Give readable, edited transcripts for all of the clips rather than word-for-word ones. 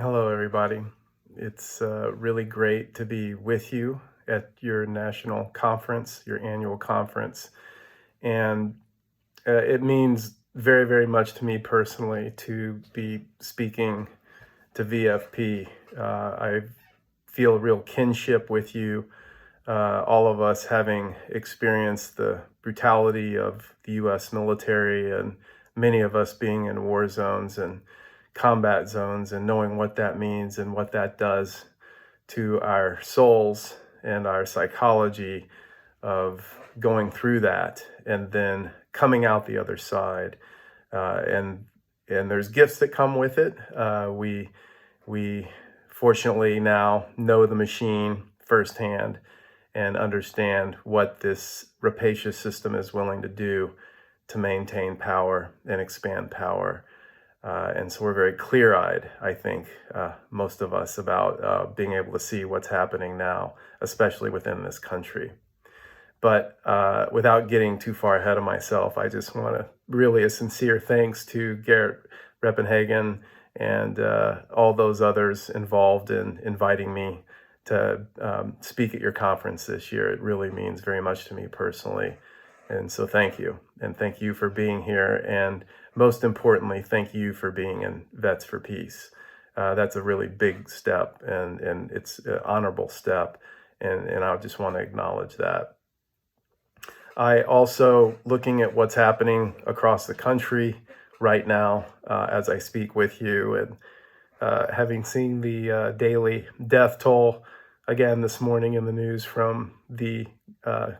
Hello, everybody. It's really great to be with you at your national conference, your annual conference. And it means very, very much to me personally to be speaking to VFP. I feel a real kinship with you, all of us having experienced the brutality of the US military, and many of us being in war zones and combat zones, and knowing what that means and what that does to our souls and our psychology of going through that and then coming out the other side. And there's gifts that come with it. We fortunately now know the machine firsthand and understand what this rapacious system is willing to do to maintain power and expand power. And so we're very clear-eyed, I think, most of us, about being able to see what's happening now, especially within this country. But without getting too far ahead of myself, I just want to really a sincere thanks to Garrett Reppenhagen and all those others involved in inviting me to speak at your conference this year. It really means very much to me personally. And so thank you. And thank you for being here. And most importantly, thank you for being in Vets for Peace. That's a really big step, and it's an honorable step. And I just want to acknowledge that. I also, looking at what's happening across the country right now as I speak with you, and having seen the daily death toll again this morning in the news from the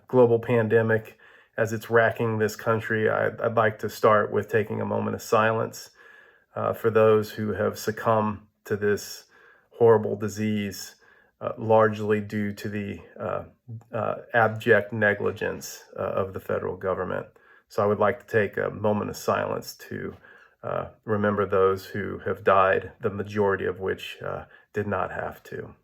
global pandemic as it's racking this country, I'd like to start with taking a moment of silence for those who have succumbed to this horrible disease, largely due to the abject negligence of the federal government. So I would like to take a moment of silence to remember those who have died, the majority of which did not have to.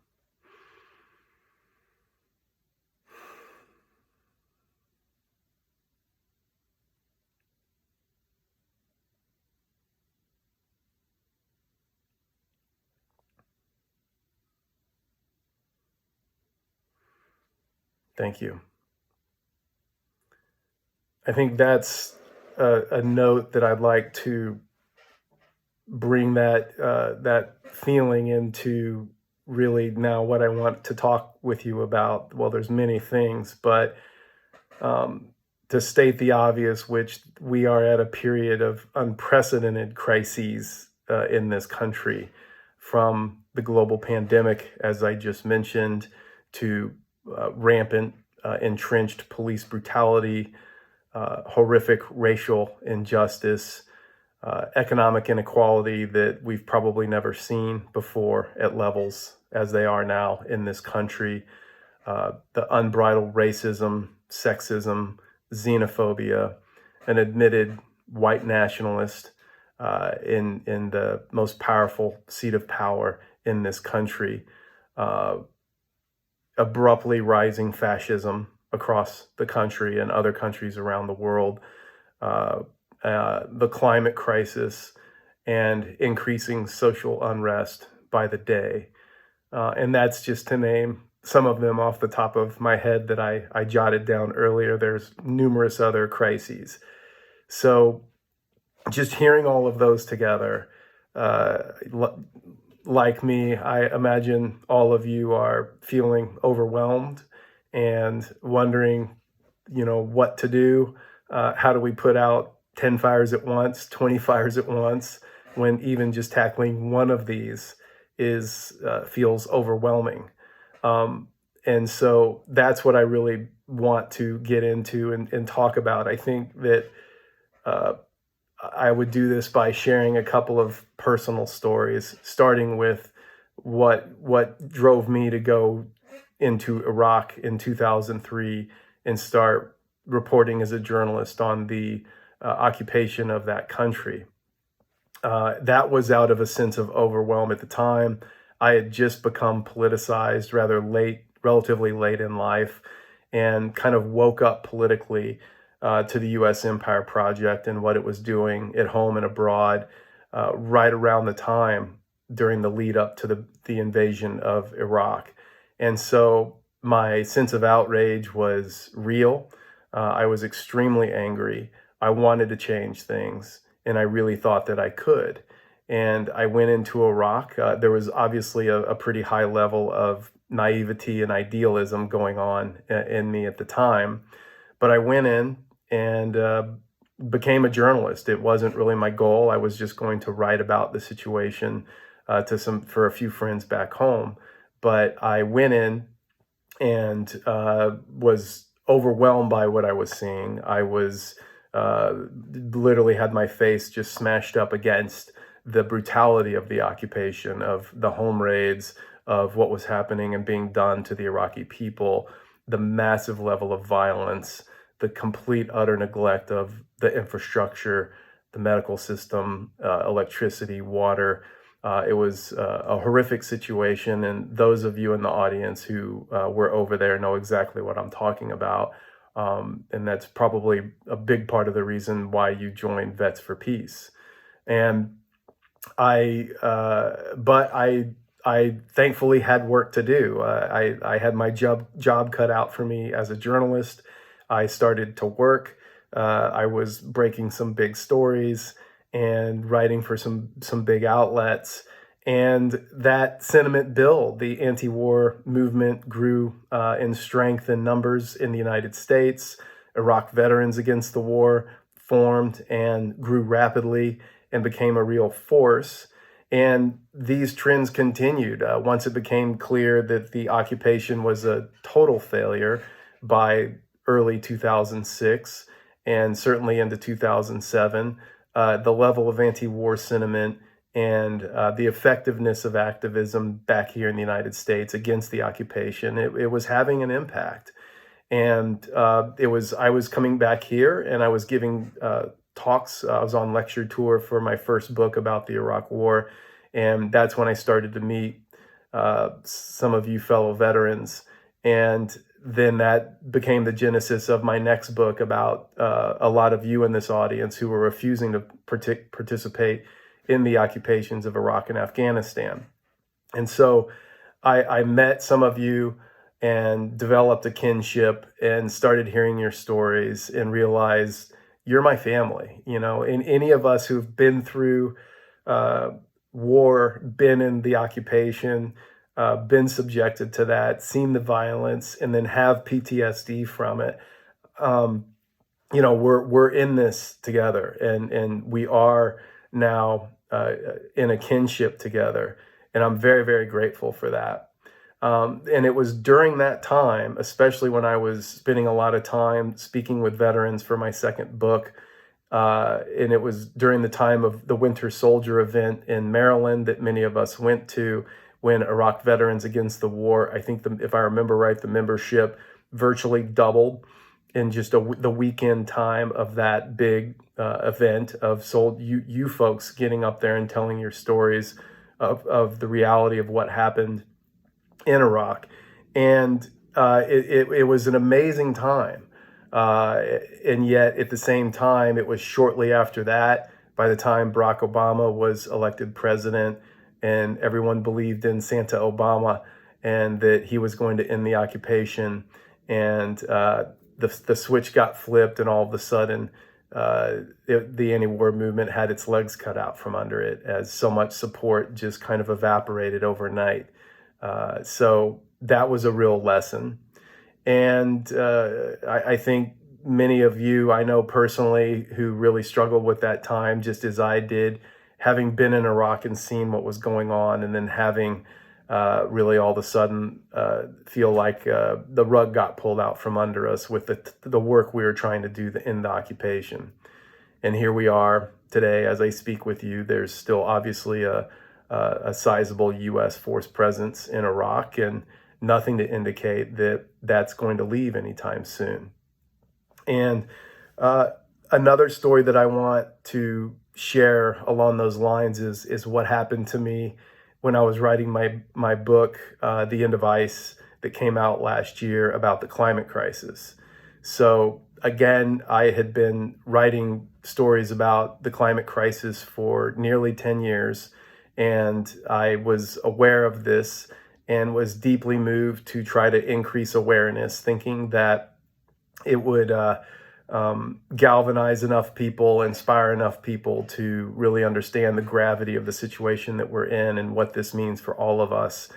Thank you. I think that's a note that I'd like to bring that feeling into really now what I want to talk with you about. Well, there's many things, but to state the obvious, which we are at a period of unprecedented crises in this country, from the global pandemic, as I just mentioned, to rampant, entrenched police brutality, horrific racial injustice, economic inequality that we've probably never seen before at levels as they are now in this country, the unbridled racism, sexism, xenophobia, an admitted white nationalist in the most powerful seat of power in this country, abruptly rising fascism across the country and other countries around the world, the climate crisis, and increasing social unrest by the day. And that's just to name some of them off the top of my head that I jotted down earlier. There's numerous other crises. So just hearing all of those together, like me, I imagine all of you are feeling overwhelmed and wondering, what to do. How do we put out 10 fires at once, 20 fires at once, when even just tackling one of these feels overwhelming. And so that's what I really want to get into and talk about. I think that I would do this by sharing a couple of personal stories, starting with what drove me to go into Iraq in 2003 and start reporting as a journalist on the occupation of that country. That was out of a sense of overwhelm at the time. I had just become politicized rather late, relatively late in life, and kind of woke up politically to the U.S. Empire Project and what it was doing at home and abroad right around the time during the lead up to the invasion of Iraq. And so my sense of outrage was real. I was extremely angry. I wanted to change things, and I really thought that I could. And I went into Iraq. There was obviously a pretty high level of naivety and idealism going on in me at the time. But I went in and became a journalist. It wasn't really my goal. I was just going to write about the situation for a few friends back home. But I went in and was overwhelmed by what I was seeing. I was literally had my face just smashed up against the brutality of the occupation, of the home raids, of what was happening and being done to the Iraqi people, the massive level of violence, the complete utter neglect of the infrastructure, the medical system, electricity, water. It was a horrific situation, and those of you in the audience who were over there know exactly what I'm talking about. And that's probably a big part of the reason why you joined Vets for Peace. And but I thankfully had work to do. I had my job cut out for me as a journalist. I started to work. I was breaking some big stories and writing for some big outlets. And that sentiment built. The anti-war movement grew in strength and numbers in the United States. Iraq Veterans Against the War formed and grew rapidly and became a real force. And these trends continued once it became clear that the occupation was a total failure by early 2006 and certainly into 2007. The level of anti-war sentiment and the effectiveness of activism back here in the United States against the occupation, it was having an impact. And I was coming back here and I was giving talks. I was on lecture tour for my first book about the Iraq War. And that's when I started to meet some of you fellow veterans. And then that became the genesis of my next book about a lot of you in this audience who were refusing to participate in the occupations of Iraq and Afghanistan. And so I met some of you and developed a kinship and started hearing your stories and realized you're my family. You know, in any of us who've been through war, been in the occupation, been subjected to that, seen the violence, and then have PTSD from it. You know, we're in this together, and we are now in a kinship together, and I'm very, very grateful for that. And it was during that time, especially when I was spending a lot of time speaking with veterans for my second book, and it was during the time of the Winter Soldier event in Maryland that many of us went to when Iraq Veterans Against the War, I think, if I remember right, the membership virtually doubled in just the weekend time of that big event of you folks getting up there and telling your stories of the reality of what happened in Iraq. And it was an amazing time. And yet at the same time, it was shortly after that, by the time Barack Obama was elected president and everyone believed in Santa Obama and that he was going to end the occupation. And the switch got flipped, and all of a sudden, the anti-war movement had its legs cut out from under it as so much support just kind of evaporated overnight. So that was a real lesson. And I think many of you I know personally who really struggled with that time, just as I did, having been in Iraq and seen what was going on, and then having really all of a sudden feel like the rug got pulled out from under us with the work we were trying to do in the occupation. And here we are today as I speak with you. There's still obviously a sizable U.S. force presence in Iraq, and nothing to indicate that that's going to leave anytime soon. And another story that I want to share along those lines is what happened to me when I was writing my book, The End of Ice, that came out last year about the climate crisis. So again, I had been writing stories about the climate crisis for nearly 10 years. And I was aware of this and was deeply moved to try to increase awareness, thinking that it would galvanize enough people, inspire enough people to really understand the gravity of the situation that we're in and what this means for all of us.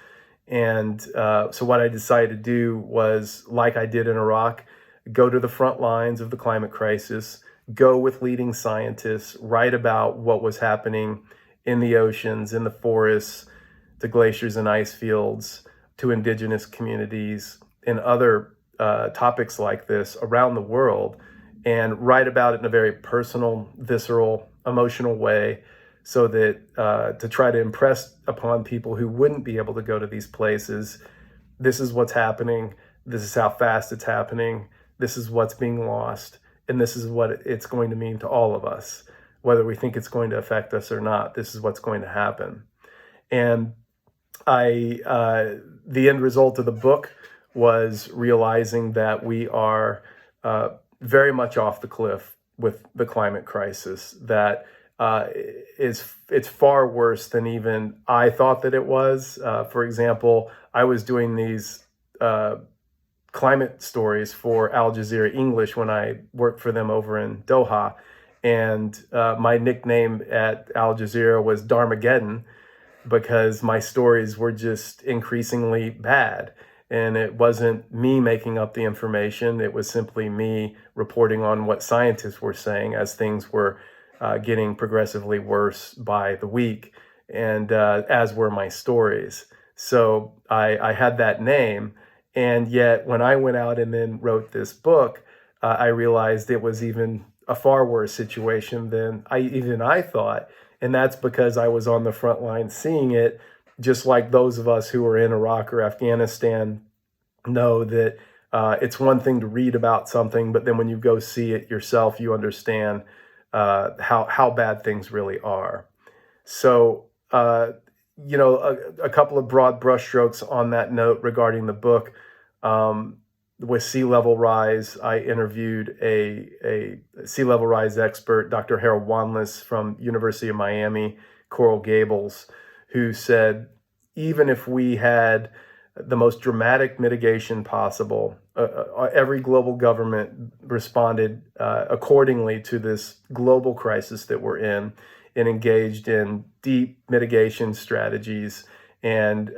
And so what I decided to do was, like I did in Iraq, go to the front lines of the climate crisis, go with leading scientists, write about what was happening in the oceans, in the forests, to glaciers and ice fields, to indigenous communities, and other topics like this around the world, and write about it in a very personal, visceral, emotional way, so that to try to impress upon people who wouldn't be able to go to these places, this is what's happening, this is how fast it's happening, this is what's being lost, and this is what it's going to mean to all of us. Whether we think it's going to affect us or not, this is what's going to happen. And the end result of the book was realizing that we are very much off the cliff with the climate crisis, that it's far worse than even I thought that it was. For example, I was doing these climate stories for Al Jazeera English when I worked for them over in Doha. And my nickname at Al Jazeera was Darmageddon, because my stories were just increasingly bad. And it wasn't me making up the information. It was simply me reporting on what scientists were saying as things were getting progressively worse by the week, and as were my stories. So I had that name. And yet when I went out and then wrote this book, I realized it was even a far worse situation than I thought. And that's because I was on the front line seeing it, just like those of us who are in Iraq or Afghanistan know that it's one thing to read about something, but then when you go see it yourself, you understand how bad things really are. So, a couple of broad brushstrokes on that note regarding the book. With sea level rise, I interviewed a sea level rise expert, Dr. Harold Wanless from University of Miami, Coral Gables, who said, even if we had the most dramatic mitigation possible, every global government responded accordingly to this global crisis that we're in, and engaged in deep mitigation strategies, and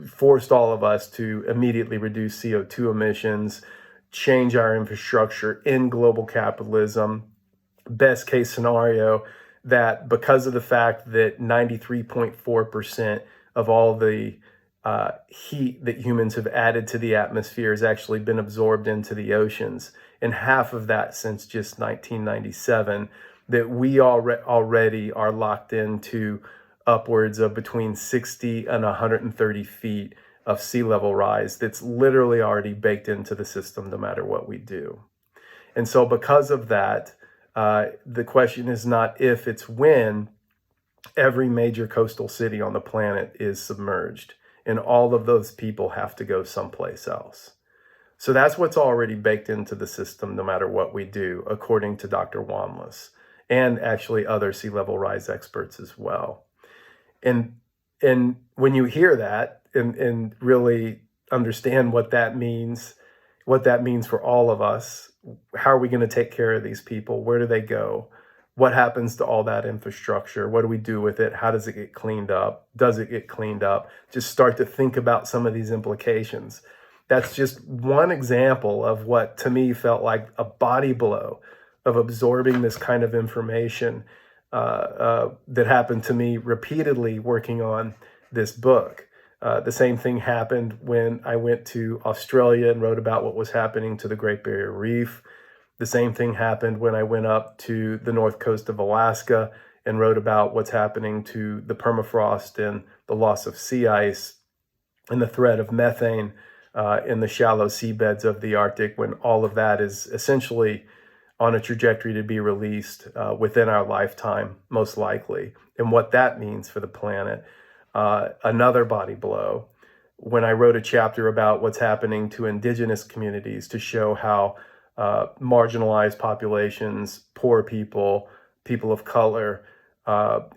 forced all of us to immediately reduce CO2 emissions, change our infrastructure in global capitalism. Best case scenario, that because of the fact that 93.4% of all the heat that humans have added to the atmosphere has actually been absorbed into the oceans, and half of that since just 1997, that we already are locked into upwards of between 60 and 130 feet of sea level rise that's literally already baked into the system no matter what we do. And so because of that, the question is not if, it's when every major coastal city on the planet is submerged, and all of those people have to go someplace else. So that's what's already baked into the system no matter what we do, according to Dr. Wanless, and actually other sea level rise experts as well. And when you hear that and really understand what that means for all of us, how are we going to take care of these people? Where do they go? What happens to all that infrastructure? What do we do with it? How does it get cleaned up? Does it get cleaned up? Just start to think about some of these implications. That's just one example of what to me felt like a body blow of absorbing this kind of information that happened to me repeatedly working on this book. The same thing happened when I went to Australia and wrote about what was happening to the Great Barrier Reef. The same thing happened when I went up to the north coast of Alaska and wrote about what's happening to the permafrost and the loss of sea ice and the threat of methane in the shallow seabeds of the Arctic, when all of that is essentially on a trajectory to be released within our lifetime, most likely, and what that means for the planet. Another body blow, when I wrote a chapter about what's happening to indigenous communities to show how marginalized populations, poor people, people of color,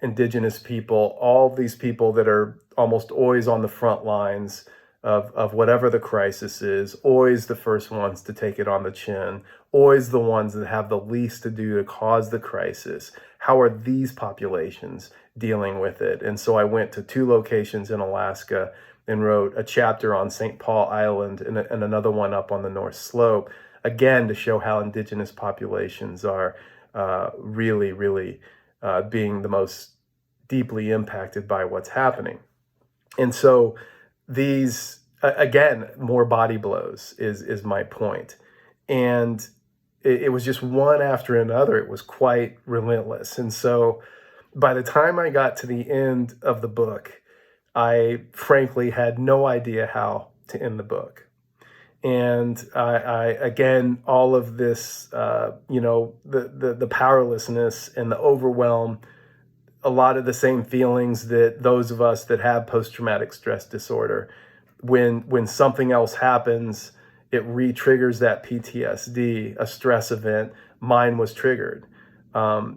Indigenous people, all these people that are almost always on the front lines of whatever the crisis is, always the first ones to take it on the chin, always the ones that have the least to do to cause the crisis. How are these populations dealing with it? And so I went to 2 locations in Alaska and wrote a chapter on St. Paul Island and another one up on the North Slope, again, to show how Indigenous populations are really, really being the most deeply impacted by what's happening. And so these, again, more body blows is my point. And it was just one after another. It was quite relentless. And so by the time I got to the end of the book, I frankly had no idea how to end the book. And I again, all of this, the powerlessness and the overwhelm, a lot of the same feelings that those of us that have post-traumatic stress disorder, when something else happens, it re-triggers that PTSD, a stress event. Mine was triggered.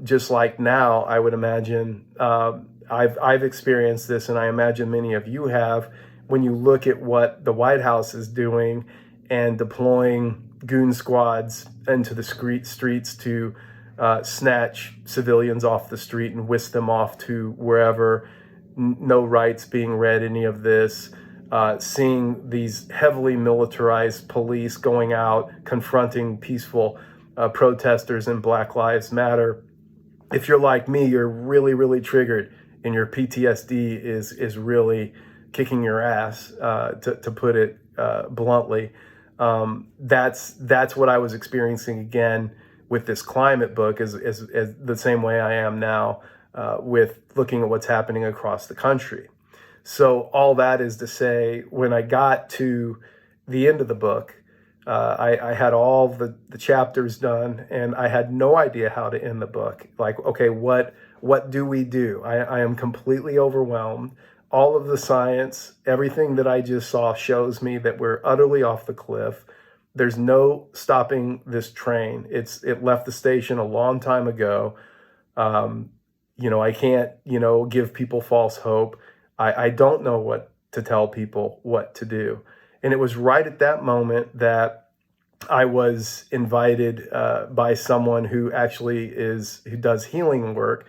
Just like now, I would imagine, I've experienced this, and I imagine many of you have, when you look at what the White House is doing and deploying goon squads into the streets to snatch civilians off the street and whisk them off to wherever, no rights being read, any of this, seeing these heavily militarized police going out, confronting peaceful protesters in Black Lives Matter. If you're like me, you're really, really triggered, and your PTSD is really kicking your ass, to put it bluntly. That's what I was experiencing again with this climate book, as the same way I am now with looking at what's happening across the country. So all that is to say, when I got to the end of the book, I had all the chapters done, and I had no idea how to end the book. Like, okay, what do we do? I am completely overwhelmed. All of the science, everything that I just saw shows me that we're utterly off the cliff. There's no stopping this train. It left the station a long time ago. I can't, give people false hope. I don't know what to tell people what to do. And it was right at that moment that I was invited by someone who actually who does healing work,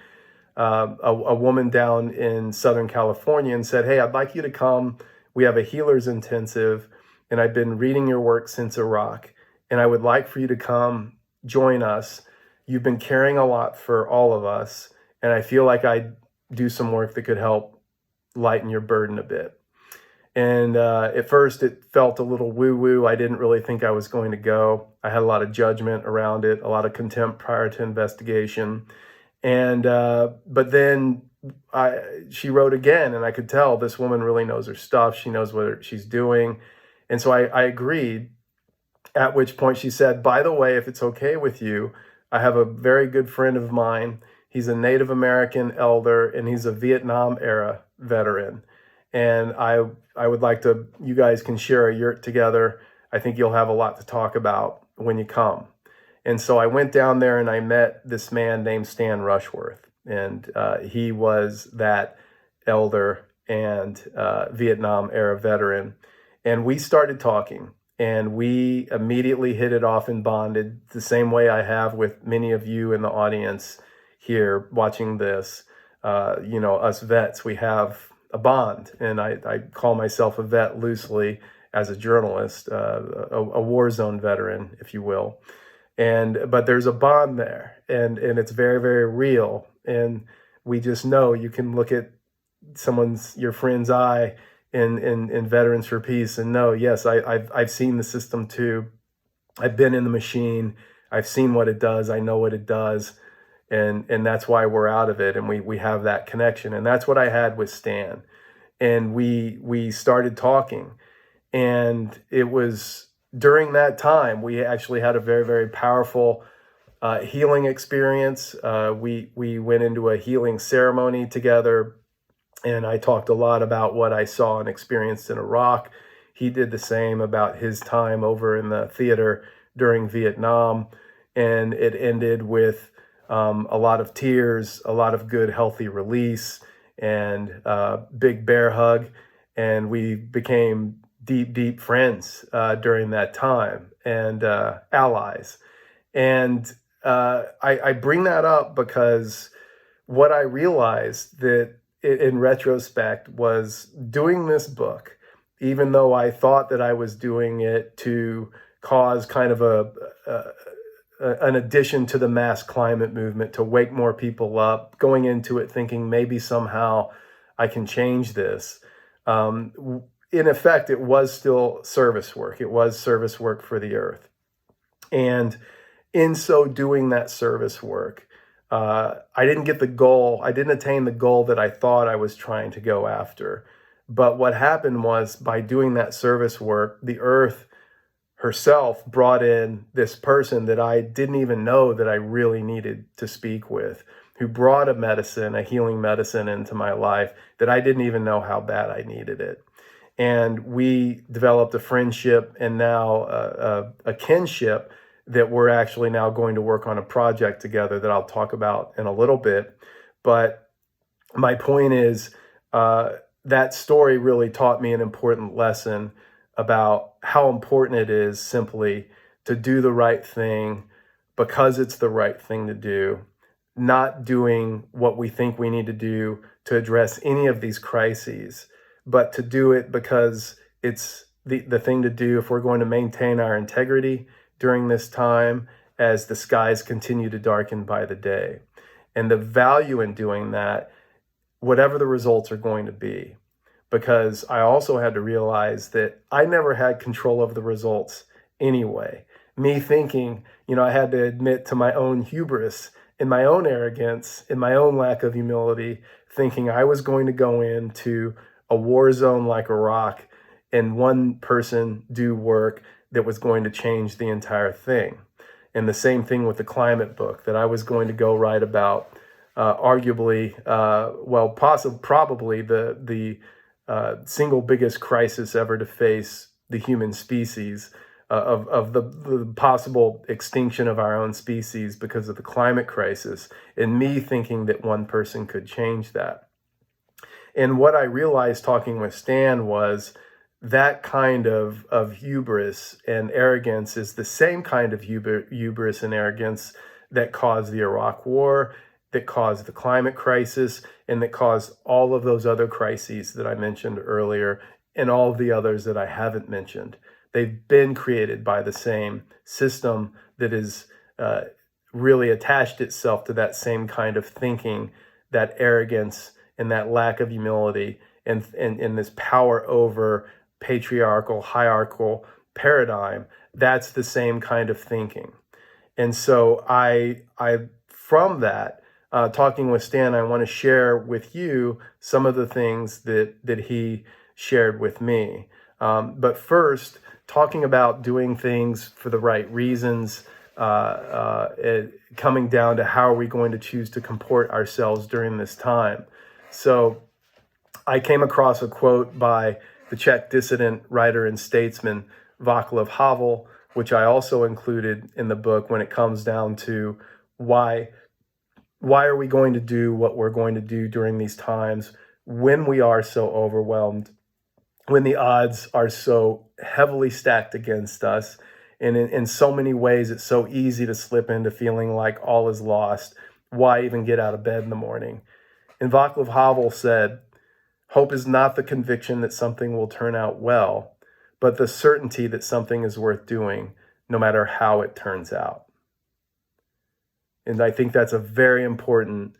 a woman down in Southern California, and said, "Hey, I'd like you to come. We have a healers intensive, and I've been reading your work since Iraq, and I would like for you to come join us. You've been caring a lot for all of us, and I feel like I'd do some work that could help lighten your burden a bit." And at first it felt a little woo-woo. I didn't really think I was going to go. I had a lot of judgment around it, a lot of contempt prior to investigation. And but then she wrote again, and I could tell this woman really knows her stuff. She knows what she's doing. And so I agreed, at which point she said, "By the way, if it's okay with you, I have a very good friend of mine. He's a Native American elder, and he's a Vietnam era veteran. And I would like to, you guys can share a yurt together. I think you'll have a lot to talk about when you come." And so I went down there and I met this man named Stan Rushworth. And he was that elder and Vietnam era veteran. And we started talking, and we immediately hit it off and bonded the same way I have with many of you in the audience here watching this. Us vets, we have a bond, and I call myself a vet loosely as a journalist, a war zone veteran, if you will. But there's a bond there, and it's very, very real. And we just know, you can look at your friend's eye in Veterans for Peace and know, yes, I've seen the system too. I've been in the machine. I've seen what it does. I know what it does. And that's why we're out of it. And we have that connection. And that's what I had with Stan. And we started talking. And it was during that time, we actually had a very, very powerful healing experience. We went into a healing ceremony together, and I talked a lot about what I saw and experienced in Iraq. He did the same about his time over in the theater during Vietnam. And it ended with a lot of tears, a lot of good, healthy release, and big bear hug. And we became deep, deep friends during that time, and allies. And I bring that up because what I realized that in retrospect was doing this book, even though I thought that I was doing it to cause kind of an addition to the mass climate movement, to wake more people up, going into it thinking maybe somehow I can change this. In effect, it was still service work. It was service work for the earth. And in so doing that service work, I didn't get the goal. I didn't attain the goal that I thought I was trying to go after. But what happened was, by doing that service work, the earth herself brought in this person that I didn't even know that I really needed to speak with, who brought a healing medicine into my life that I didn't even know how bad I needed it. And we developed a friendship, and now a kinship, that we're actually now going to work on a project together that I'll talk about in a little bit. But my point is, that story really taught me an important lesson about how important it is simply to do the right thing because it's the right thing to do, not doing what we think we need to do to address any of these crises, but to do it because it's the thing to do if we're going to maintain our integrity during this time as the skies continue to darken by the day. And the value in doing that, whatever the results are going to be, because I also had to realize that I never had control of the results anyway. Me thinking, I had to admit to my own hubris and my own arrogance and my own lack of humility, thinking I was going to go into a war zone like Iraq and one person do work that was going to change the entire thing. And the same thing with the climate book, that I was going to go write about arguably, probably the single biggest crisis ever to face the human species, of the possible extinction of our own species because of the climate crisis, and me thinking that one person could change that. And what I realized talking with Stan was that kind of hubris and arrogance is the same kind of hubris and arrogance that caused the Iraq War, that caused the climate crisis, and that caused all of those other crises that I mentioned earlier, and all of the others that I haven't mentioned. They've been created by the same system that is really attached itself to that same kind of thinking, that arrogance and that lack of humility, and this power over patriarchal, hierarchical paradigm. That's the same kind of thinking. And so I from that, talking with Stan, I want to share with you some of the things that he shared with me. But first, talking about doing things for the right reasons, coming down to how are we going to choose to comport ourselves during this time. So I came across a quote by the Czech dissident, writer, and statesman Václav Havel, which I also included in the book, when it comes down to why are we going to do what we're going to do during these times when we are so overwhelmed, when the odds are so heavily stacked against us, and in so many ways it's so easy to slip into feeling like all is lost. Why even get out of bed in the morning? And Václav Havel said, "Hope is not the conviction that something will turn out well, but the certainty that something is worth doing, no matter how it turns out." And I think that's a very important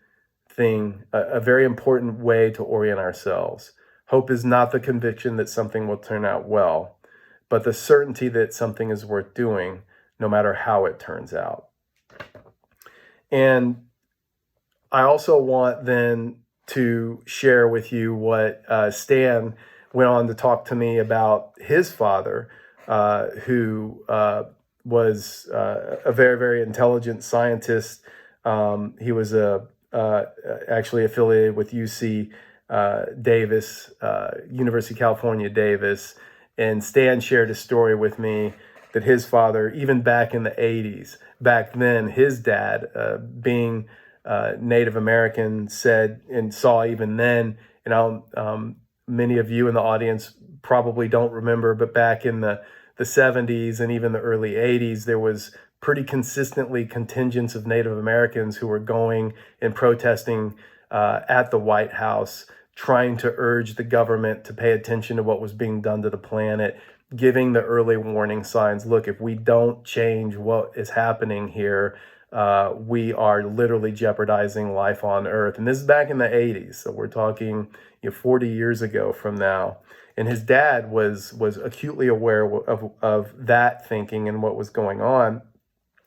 thing, a very important way to orient ourselves. Hope is not the conviction that something will turn out well, but the certainty that something is worth doing, no matter how it turns out. And I also want then to share with you what Stan went on to talk to me about his father, who was a very, very intelligent scientist. He was actually affiliated with UC Davis, University of California, Davis. And Stan shared a story with me that his father, even back in the 80s, back then, his dad, being Native American, said and saw even then, many of you in the audience probably don't remember, but back in the 70s and even the early 80s, there was pretty consistently contingents of Native Americans who were going and protesting at the White House, trying to urge the government to pay attention to what was being done to the planet, giving the early warning signs. Look, if we don't change what is happening here, we are literally jeopardizing life on Earth. And this is back in the 80s, so we're talking 40 years ago from now. And his dad was acutely aware of that thinking and what was going on.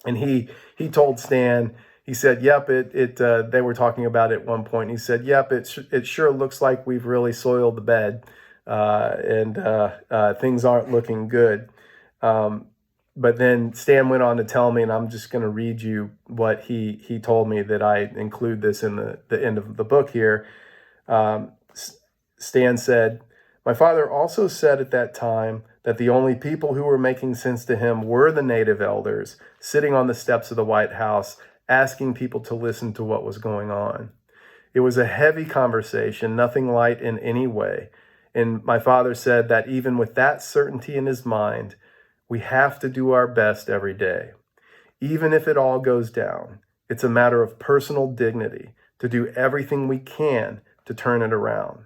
And he told Stan, he said, "Yep, they were talking about it at one point. And he said, "Yep, it sure looks like we've really soiled the bed, and things aren't looking good." But then Stan went on to tell me, and I'm just going to read you what he told me, that I include this in the end of the book here. Stan said, "My father also said at that time that the only people who were making sense to him were the native elders sitting on the steps of the White House, asking people to listen to what was going on. It was a heavy conversation, nothing light in any way. And my father said that even with that certainty in his mind, we have to do our best every day. Even if it all goes down, it's a matter of personal dignity to do everything we can to turn it around."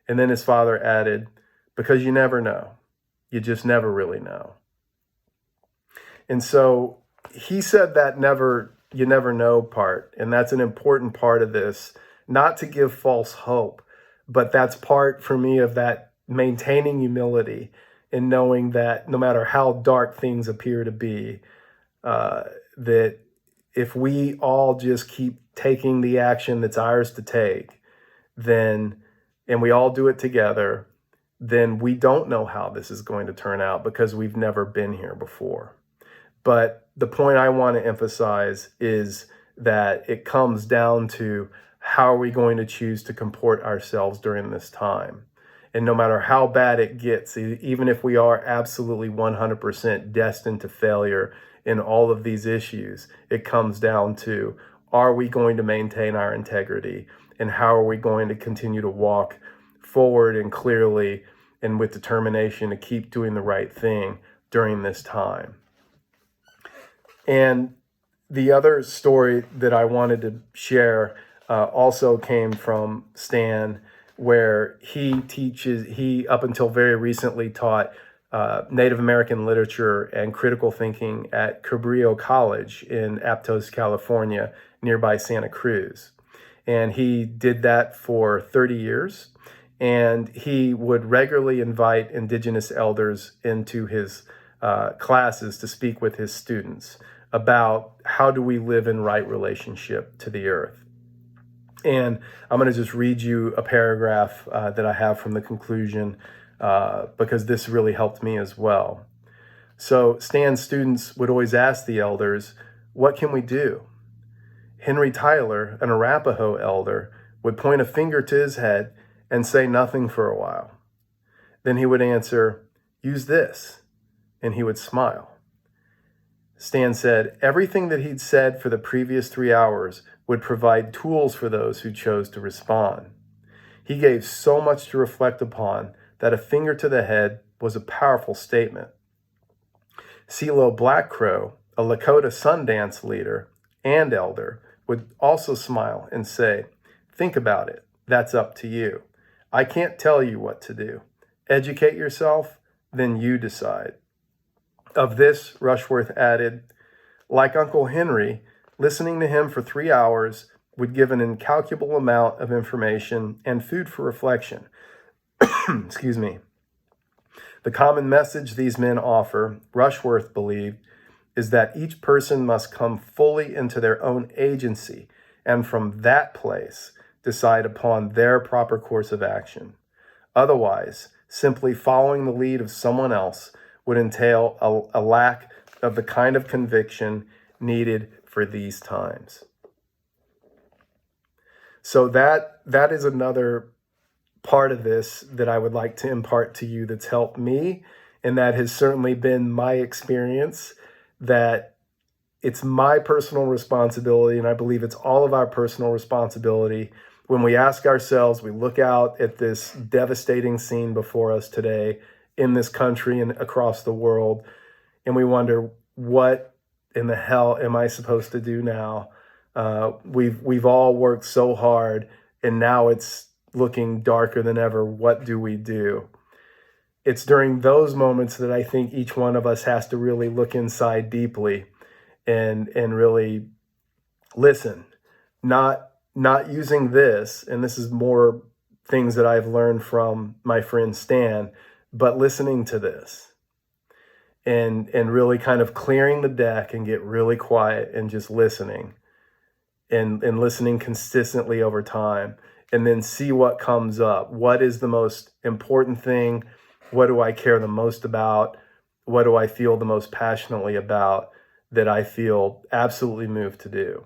And then his father added, "Because you never know. You just never really know." And so he said that you never know part. And that's an important part of this, not to give false hope, but that's part for me of that maintaining humility and knowing that no matter how dark things appear to be, that if we all just keep taking the action that's ours to take, and we all do it together, then we don't know how this is going to turn out because we've never been here before. But the point I want to emphasize is that it comes down to how are we going to choose to comport ourselves during this time. And no matter how bad it gets, even if we are absolutely 100% destined to failure in all of these issues, it comes down to, are we going to maintain our integrity? And how are we going to continue to walk forward and clearly and with determination to keep doing the right thing during this time? And the other story that I wanted to share also came from Stan, where he up until very recently taught Native American literature and critical thinking at Cabrillo College in Aptos, California, nearby Santa Cruz. And he did that for 30 years. And he would regularly invite Indigenous elders into his classes to speak with his students about how do we live in right relationship to the earth. And I'm going to just read you a paragraph that I have from the conclusion because this really helped me as well. So Stan's students would always ask the elders, "What can we do?" Henry Tyler, an Arapaho elder, would point a finger to his head and say nothing for a while. Then he would answer, "Use this," and he would smile. Stan said everything that he'd said for the previous 3 hours would provide tools for those who chose to respond. He gave so much to reflect upon that a finger to the head was a powerful statement. CeeLo Blackcrow, a Lakota Sundance leader and elder, would also smile and say, "Think about it. That's up to you. I can't tell you what to do. Educate yourself, then you decide." Of this, Rushworth added, "Like Uncle Henry, listening to him for 3 hours would give an incalculable amount of information and food for reflection." Excuse me. The common message these men offer, Rushworth believed, is that each person must come fully into their own agency and from that place decide upon their proper course of action. Otherwise, simply following the lead of someone else would entail a lack of the kind of conviction needed for these times. So that is another part of this that I would like to impart to you that's helped me And that has certainly been my experience, that it's my personal responsibility, and I believe it's all of our personal responsibility when we ask ourselves, we look out at this devastating scene before us today in this country and across the world, and we wonder, what in the hell am I supposed to do now? We've all worked so hard, and now it's looking darker than ever. What do we do? It's during those moments that I think each one of us has to really look inside deeply and really listen, not using this, and this is more things that I've learned from my friend Stan, but listening to this and really kind of clearing the deck and get really quiet and just listening and listening consistently over time, and then see what comes up. What is the most important thing? What do I care the most about? What do I feel the most passionately about, that I feel absolutely moved to do?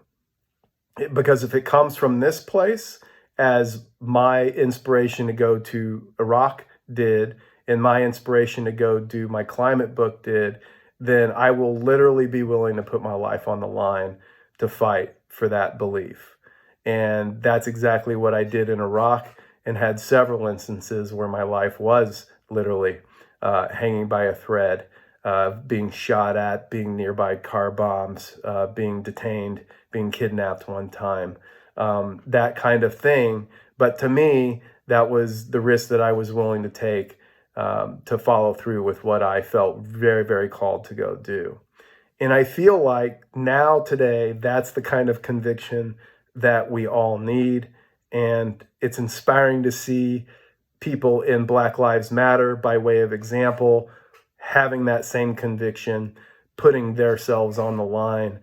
Because if it comes from this place, as my inspiration to go to Iraq did, and my inspiration to go do my climate book did, then I will literally be willing to put my life on the line to fight for that belief. And that's exactly what I did in Iraq, and had several instances where my life was literally hanging by a thread, being shot at, being nearby car bombs, being detained, being kidnapped one time, that kind of thing. But to me, that was the risk that I was willing to take, to follow through with what I felt very, very called to go do. And I feel like now today, that's the kind of conviction that we all need. And it's inspiring to see people in Black Lives Matter, by way of example, having that same conviction, putting themselves on the line,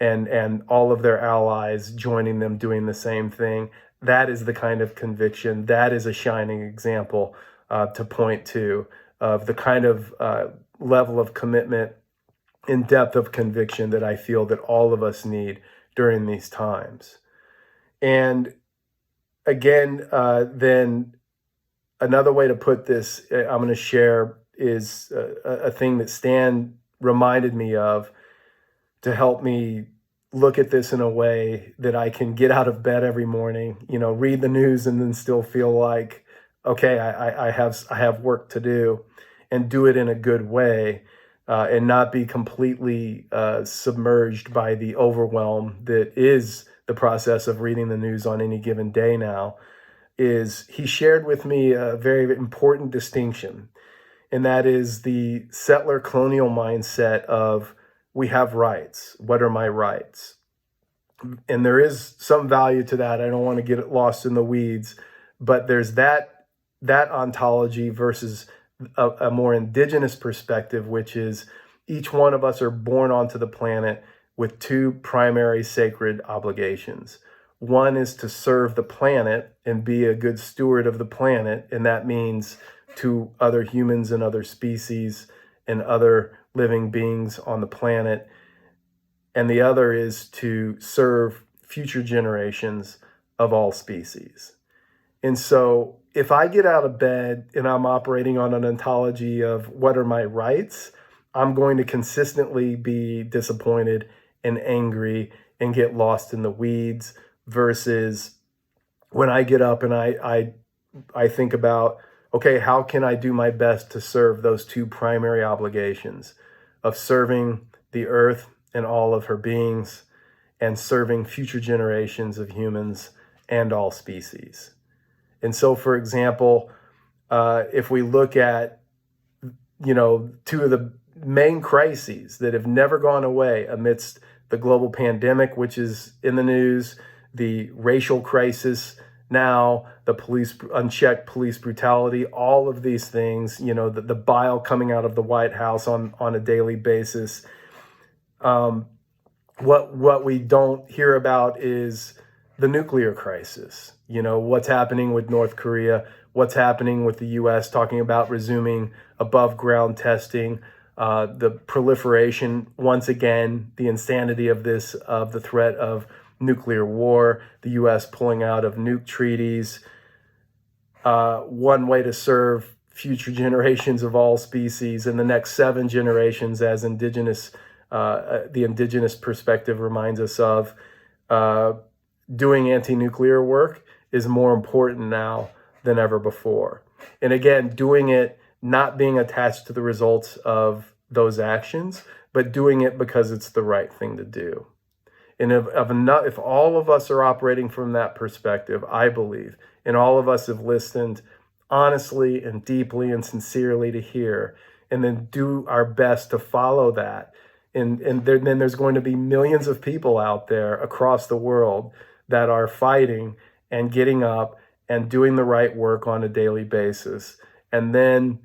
and all of their allies joining them doing the same thing. That is the kind of conviction, that is a shining example to point to, of the kind of level of commitment and depth of conviction that I feel that all of us need during these times. And again, then another way to put this, I'm going to share, is a thing that Stan reminded me of, to help me look at this in a way that I can get out of bed every morning, read the news and then still feel like, okay, I have work to do, and do it in a good way, and not be completely submerged by the overwhelm that is the process of reading the news on any given day now. Is he shared with me a very important distinction, and that is the settler colonial mindset of, we have rights. What are my rights? And there is some value to that. I don't want to get it lost in the weeds, but there's that ontology versus a more indigenous perspective, which is, each one of us are born onto the planet with two primary sacred obligations. One is to serve the planet and be a good steward of the planet, and that means to other humans and other species and other living beings on the planet. And the other is to serve future generations of all species. And so if I get out of bed and I'm operating on an ontology of what are my rights, I'm going to consistently be disappointed and angry and get lost in the weeds, versus when I get up and I think about, okay, how can I do my best to serve those two primary obligations of serving the earth and all of her beings, and serving future generations of humans and all species. And so, for example, if we look at, two of the main crises that have never gone away amidst the global pandemic, which is in the news, the racial crisis now, the unchecked police brutality, all of these things, the bile coming out of the White House on a daily basis. What we don't hear about is the nuclear crisis. What's happening with North Korea, what's happening with the U.S. talking about resuming above ground testing, the proliferation, once again, the insanity of the threat of nuclear war, the U.S. pulling out of nuke treaties. One way to serve future generations of all species, and the next 7 generations, as the indigenous perspective reminds us of. Doing anti-nuclear work is more important now than ever before. And again, doing it not being attached to the results of those actions, but doing it because it's the right thing to do. And if all of us are operating from that perspective, I believe, and all of us have listened honestly and deeply and sincerely to hear, and then do our best to follow that, then there's going to be millions of people out there across the world that are fighting and getting up and doing the right work on a daily basis. And then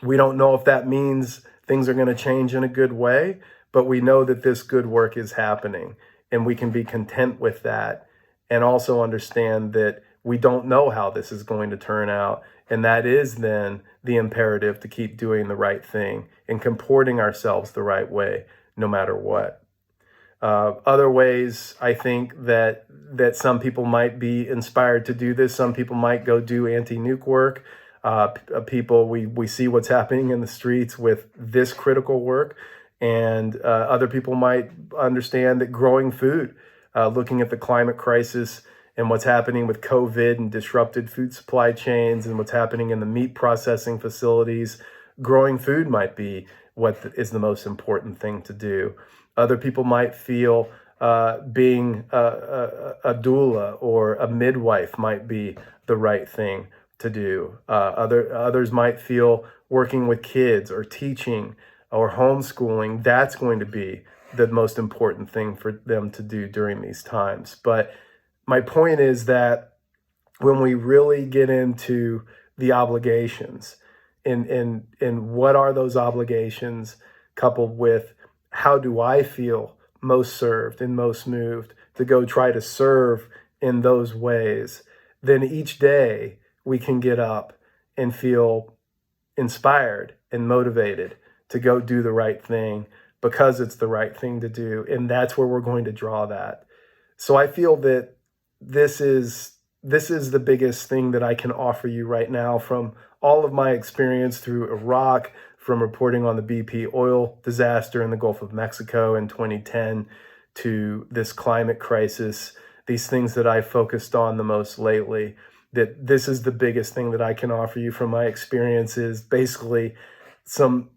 we don't know if that means things are going to change in a good way, but we know that this good work is happening, and we can be content with that, and also understand that we don't know how this is going to turn out. And that is then the imperative to keep doing the right thing and comporting ourselves the right way, no matter what. Other ways, I think that some people might be inspired to do this. Some people might go do anti-nuke work. We see what's happening in the streets with this critical work. And other people might understand that growing food, looking at the climate crisis and what's happening with COVID and disrupted food supply chains and what's happening in the meat processing facilities, growing food might be what is the most important thing to do. Other people might feel being a doula or a midwife might be the right thing to do. Others might feel working with kids or teaching or homeschooling, that's going to be the most important thing for them to do during these times. But my point is that when we really get into the obligations and what are those obligations, coupled with how do I feel most served and most moved to go try to serve in those ways, then each day we can get up and feel inspired and motivated to go do the right thing because it's the right thing to do. And that's where we're going to draw that. So I feel that this is the biggest thing that I can offer you right now from all of my experience through Iraq, from reporting on the BP oil disaster in the Gulf of Mexico in 2010 to this climate crisis, these things that I focused on the most lately, that this is the biggest thing that I can offer you from my experiences. Basically, some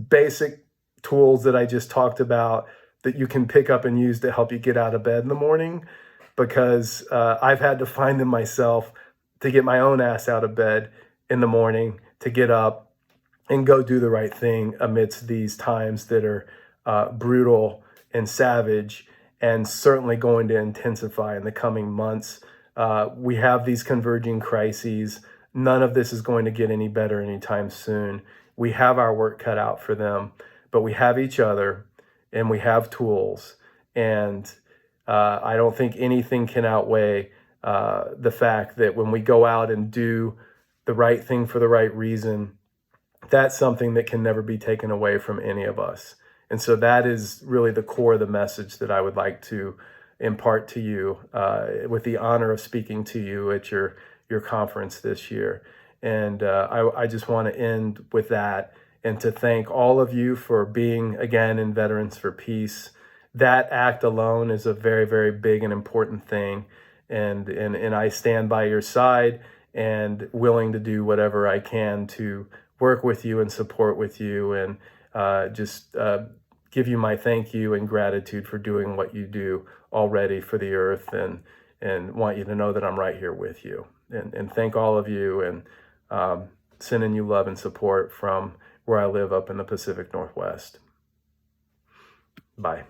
basic tools that I just talked about that you can pick up and use to help you get out of bed in the morning, because I've had to find them myself to get my own ass out of bed in the morning, to get up and go do the right thing amidst these times that are brutal and savage, and certainly going to intensify in the coming months. We have these converging crises. None of this is going to get any better anytime soon. We have our work cut out for them, but we have each other and we have tools. And I don't think anything can outweigh the fact that when we go out and do the right thing for the right reason, that's something that can never be taken away from any of us. And so that is really the core of the message that I would like to impart to you with the honor of speaking to you at your conference this year. And I just want to end with that, and to thank all of you for being, again, in Veterans for Peace. That act alone is a very, very big and important thing. And I stand by your side and willing to do whatever I can to work with you and support with you, and just give you my thank you and gratitude for doing what you do already for the earth, and want you to know that I'm right here with you. And thank all of you, and sending you love and support from where I live up in the Pacific Northwest. Bye.